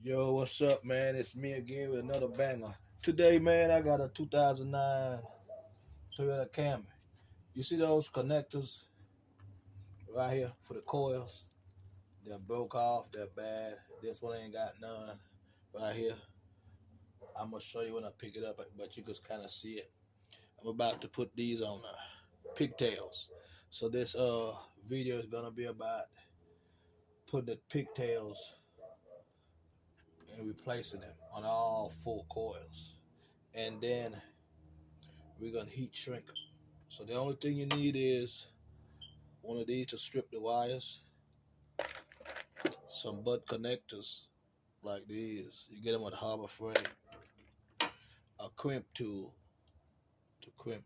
Yo, what's up, man? It's me again with another banger. Today, man, I got a 2009 Toyota Camry. You see those connectors right here for the coils? They're broke off, they're bad. This one ain't got none right here. I'm gonna show you when I pick it up, but you can kind of see it. I'm about to put these on pigtails. So this video is gonna be about putting the pigtails and replacing them on all 4 coils. And then we're gonna heat shrink them. So the only thing you need is one of these to strip the wires, some butt connectors like these. You get them at Harbor Freight. A crimp tool to crimp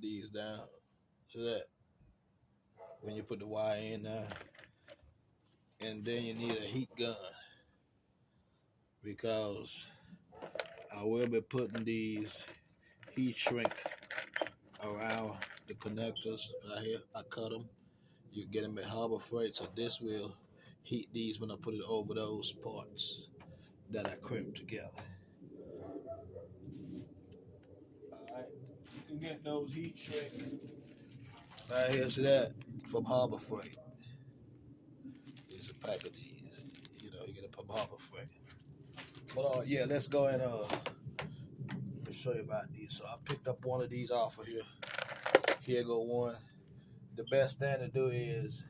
these down. So that when you put the wire in there, and then you need a heat gun because I will be putting these heat shrink around the connectors right here. I cut them. You get them at Harbor Freight, so this will heat these when I put it over those parts that I crimped together. Alright, you can get those heat shrink right here, see that, from Harbor Freight. It's a pack of these, you get it from Harbor Freight. But yeah, let's go and let me show you about these. So I picked up one of these off of here. Here go one. The best thing to do is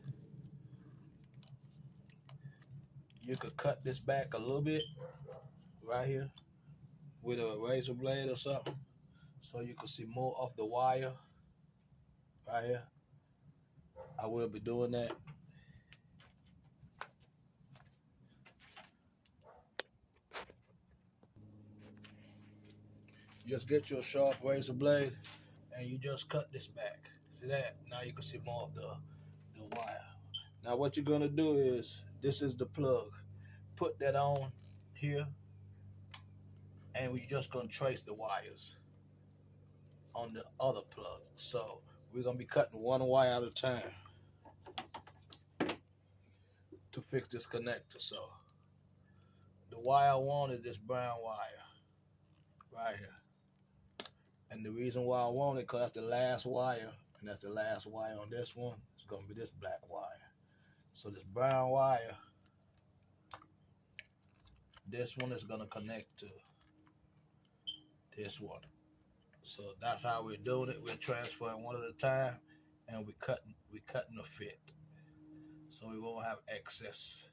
you could cut this back a little bit right here with a razor blade or something, so you can see more of the wire right here. I will be doing that. Just get your sharp razor blade and you just cut this back. See that? Now you can see more of the wire. Now what you're gonna do is, this is the plug. Put that on here and we're just gonna trace the wires on the other plug. So we're gonna be cutting one wire at a time to fix this connector. So the wire I want is this brown wire right here. And the reason why I want it, because that's the last wire, and that's the last wire on this one. It's gonna be this black wire. So this brown wire, this one is gonna connect to this one. So that's how we're doing it. We're transferring one at a time, and we're cutting the fit, so we won't have excess,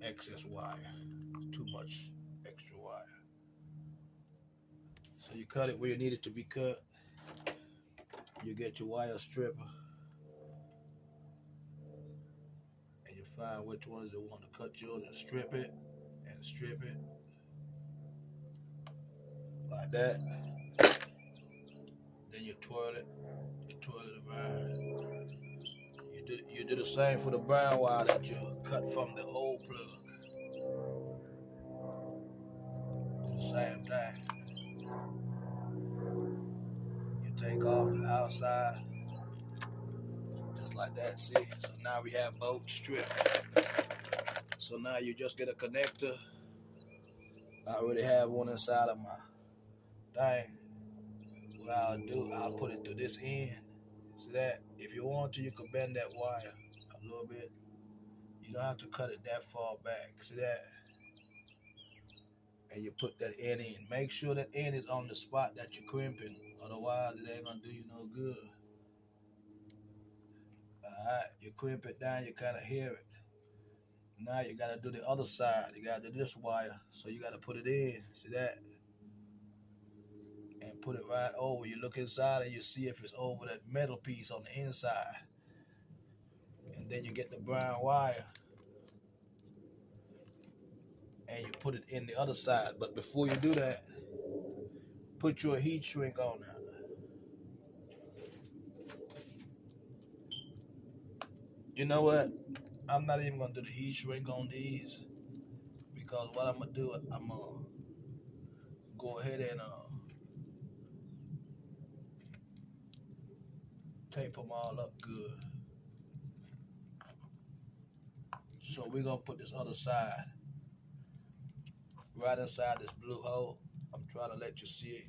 excess wire, too much extra wire. So you cut it where you need it to be cut. You get your wire stripper, and you find which ones that want to cut yours and strip it, like that. Then you twirl it around. You do the same for the brown wire that you cut from the old plug. Do the same thing. You take off the outside, just like that, see? So now we have both stripped. So now you just get a connector. I already have one inside of my thing. What I'll do, I'll put it to this end. See that? If you want to, you can bend that wire a little bit. You don't have to cut it that far back. See that? And you put that end in. Make sure that end is on the spot that you're crimping. Otherwise, it ain't gonna do you no good. Alright, you crimp it down, you kind of hear it. Now you gotta do the other side. You gotta do this wire. So you gotta put it in. See that? And put it right over. You look inside and you see if it's over that metal piece on the inside. And then you get the brown wire and you put it in the other side. But before you do that, put your heat shrink on now. You know what? I'm not even gonna do the heat shrink on these, because what I'm gonna do, I'm gonna go ahead and tape them all up good. So we're gonna put this other side right inside this blue hole. I'm trying to let you see it.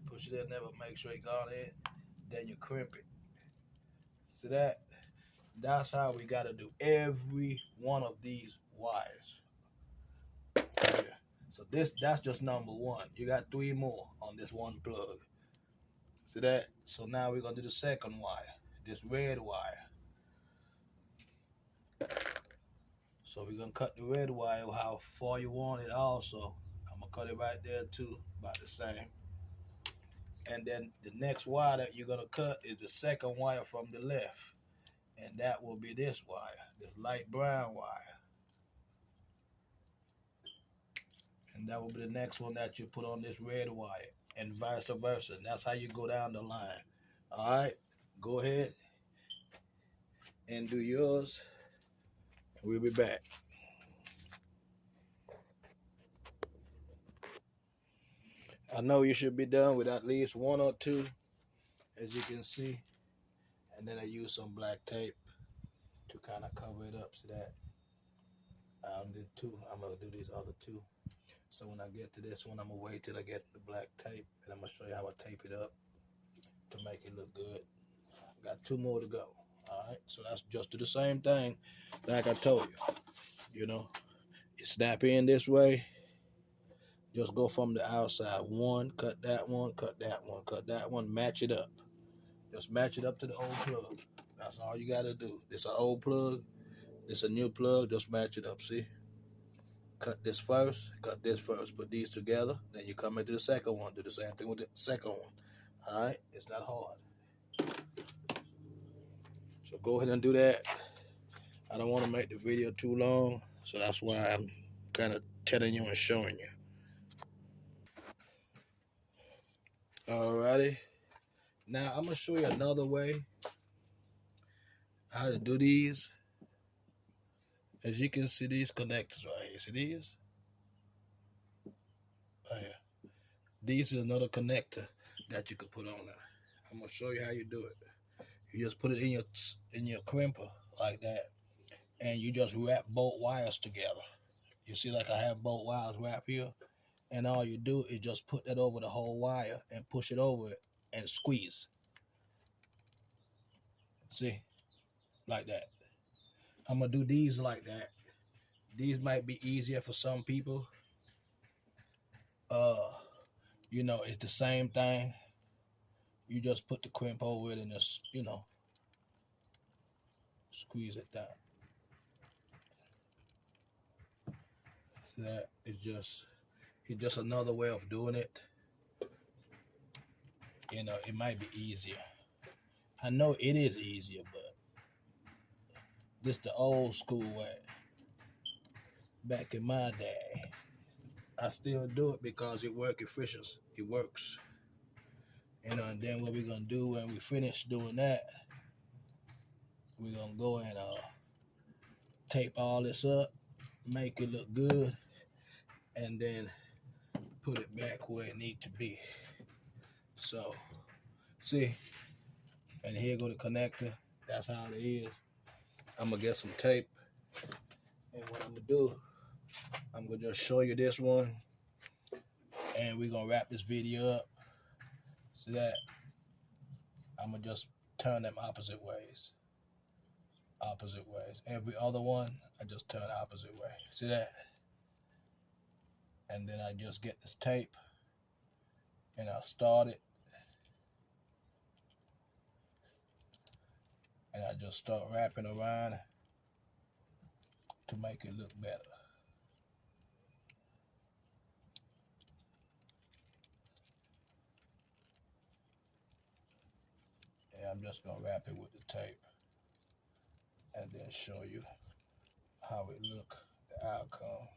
Push it in there, but make sure it got in. Then you crimp it. See that? That's how we gotta do every one of these wires. Yeah. So that's just number one. You got 3 more on this one plug. See that? So now we're gonna do the second wire, this red wire. So we're gonna cut the red wire how far you want it also. I'm gonna cut it right there too, about the same. And then the next wire that you're gonna cut is the second wire from the left. And that will be this wire, this light brown wire. And that will be the next one that you put on this red wire, and vice versa. And that's how you go down the line. All right, go ahead and do yours. We'll be back. I know you should be done with at least 1 or 2, as you can see. And then I use some black tape to kind of cover it up. See that? I did 2. I'm going to do these other 2. So when I get to this one, I'm going to wait till I get the black tape. And I'm going to show you how I tape it up to make it look good. Got 2 more to go. All right, so that's just do the same thing like I told you. You know, you snap in this way. Just go from the outside. 1, cut that one, cut that one, cut that one, match it up. Just match it up to the old plug. That's all you got to do. This an old plug. This a new plug. Just match it up, see? Cut this first, cut this first. Put these together. Then you come into the second one. Do the same thing with the second one. All right? It's not hard. So go ahead and do that. I don't want to make the video too long, so that's why I'm kind of telling you and showing you. Alrighty. Now I'm going to show you another way how to do these. As you can see, these connectors right here. See these? Right here. These is another connector that you could put on there. I'm going to show you how you do it. You just put it in your crimper like that, and you just wrap both wires together. You see, like I have both wires wrapped here, and all you do is just put that over the whole wire and push it over it and squeeze. See, like that. I'm gonna do these like that. These might be easier for some people. You know, it's the same thing. You just put the crimp over it and just, you know, squeeze it down. So that is just another way of doing it. You know, it might be easier. I know it is easier, but this the old school way. Back in my day, I still do it because it works efficient. It works. You know, and then what we're gonna do when we finish doing that, we're gonna go and tape all this up, make it look good, and then put it back where it needs to be. So, see, and here go the connector. That's how it is. I'm gonna get some tape, and what I'm gonna do, I'm gonna just show you this one, and we're gonna wrap this video up. See that? I'm gonna just turn them opposite ways. Opposite ways. Every other one, I just turn opposite way. See that? And then I just get this tape, and I start it, and I just start wrapping around to make it look better. And I'm just gonna wrap it with the tape and then show you how it look, the outcome.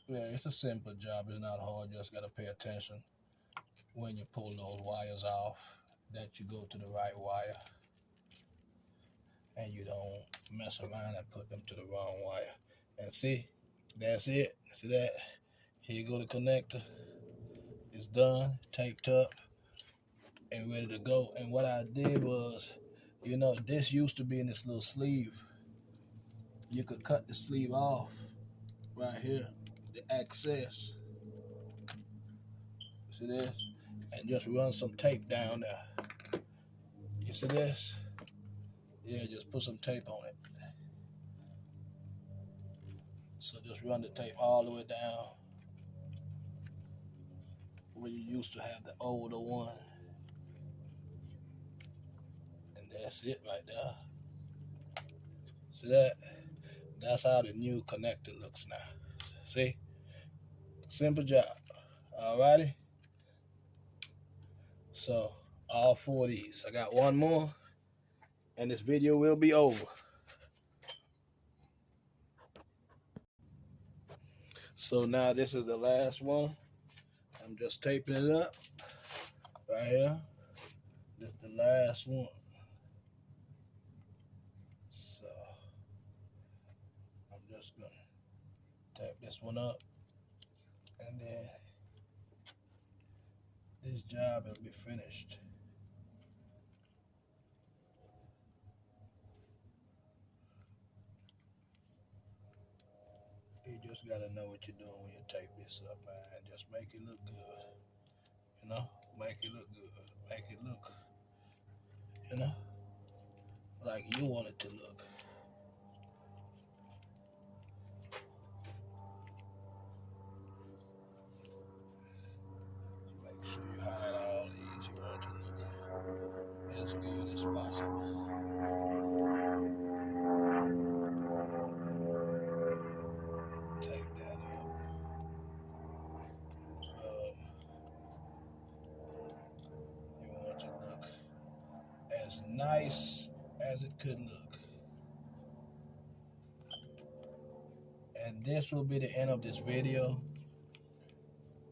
Yeah, it's a simple job. It's not hard. You just gotta pay attention when you pull those wires off, that you go to the right wire and you don't mess around and put them to the wrong wire. And see, that's it. See that? Here you go, the connector. It's done, taped up, and ready to go. And what I did was, you know, this used to be in this little sleeve. You could cut the sleeve off right here, the access. See this? And just run some tape down there. You see this? Yeah, just put some tape on it. So just run the tape all the way down where you used to have the older one. And that's it right there. See that? That's how the new connector looks now. See? Simple job. Alrighty? So, all 4 of these. I got one more, and this video will be over. So now this is the last one. I'm just taping it up right here. This is the last one. So I'm just gonna tap this one up, and then this job will be finished. You just gotta know what you're doing when you tape this up, man. Just make it look good. You know, make it look good. Make it look, you know, like you want it to look. Make sure you hide all these. You want it to look as good as possible. Take that up. You want it to look as nice as it could look. And this will be the end of this video.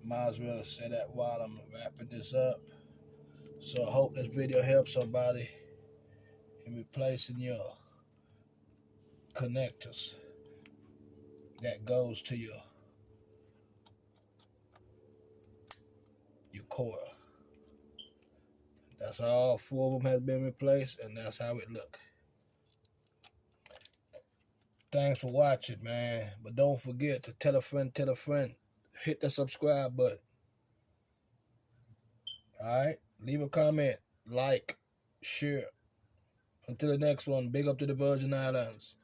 Might as well say that while I'm wrapping this up. So I hope this video helps somebody in replacing your connectors that goes to your coil. That's all 4 of them has been replaced, and that's how it look. Thanks for watching, man. But don't forget to tell a friend, hit the subscribe button. Alright? Leave a comment, like, share. Until the next one, big up to the Virgin Islands.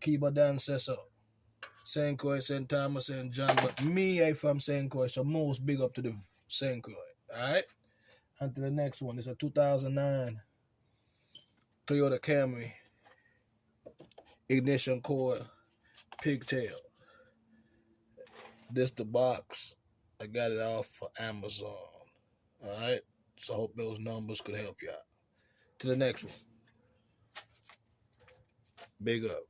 Kiba Dan says so. St. Croix, St. Thomas, St. John. But me, I from St. Croix, so most big up to the St. Croix. Alright? Until the next one. It's a 2009 Toyota Camry. Ignition Coil Pigtail. This the box. I got it off for Amazon. Alright? So I hope those numbers could help you out. To the next one. Big up.